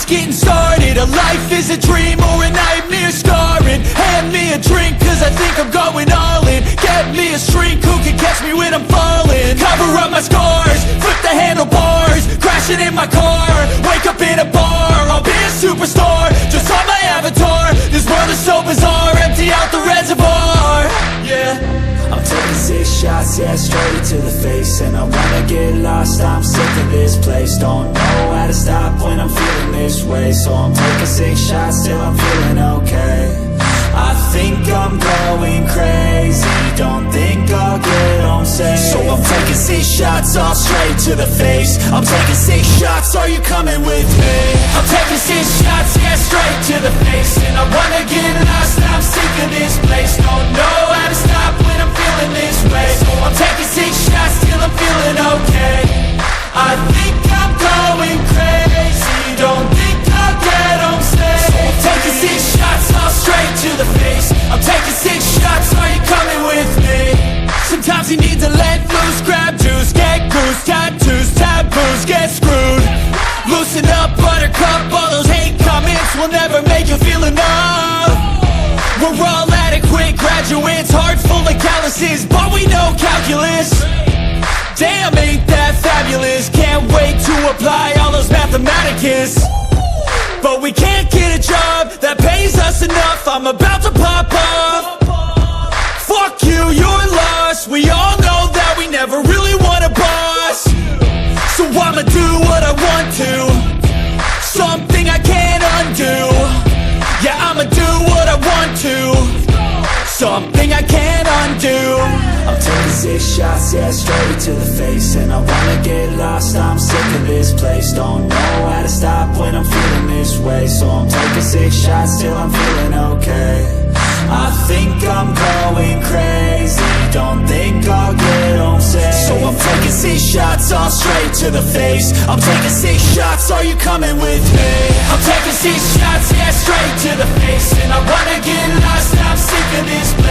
getting started. A life is a dream or a nightmare scarring. Hand me a drink cause I think I'm going all in. Get me a shrink who can catch me when I'm falling. Cover up my scars, flip the handlebars, crashing in my car, wake up in a bar. I'll be a superstar, just on my avatar. This world is so bizarre, empty out the reservoir. Yeah, I'm taking 6 shots, yeah, straight to the face. And I wanna get lost, I'm sick of this place. Don't know how to stop when I'm feeling this way. So I'm taking 6 shots till I'm feeling okay. I think I'm going crazy, don't think I'll get home safe. So I'm taking 6 shots, all straight to the face. I'm taking 6 shots, are you coming with me? I'm taking 6 shots, yeah, straight to the face. And I wanna get lost, I'm sick of this place. Don't know how to stop when I'm feeling this way. So I'm taking 6 shots till I'm feeling okay. I think I'm going crazy, don't think I'll get home safe. So I'm taking 6 shots, all straight to the face. I'm taking 6 shots, are you coming with me? Sometimes you need to let loose, grab juice, get goose, tattoos, taboos, get screwed. Loosen up, buttercup, all those hate comments will never make you feel enough. We're all adequate graduates, heart full of calluses, but we know calculus. Damn, ain't that fabulous? Can't wait to apply all those mathematicus. But we can't get a job that pays us enough. I'm about to pop off. Fuck you, you're lost. We all know that we never really want a boss. So I'ma do what I want to, something I can't undo. Yeah, I'ma do what I want to, something I can't undo. I'm taking 6 shots, yeah, straight to the face. And I wanna get lost, I'm sick of this place. Don't know how to stop when I'm feeling this way. So I'm taking 6 shots till I'm feeling okay. I think I'm going crazy, don't think I'll get home safe. So I'm taking 6 shots, all straight to the face. I'm taking 6 shots, are you coming with me? I'm taking 6 shots, yeah, straight to the face. And I wanna get lost, I'm sick of this place.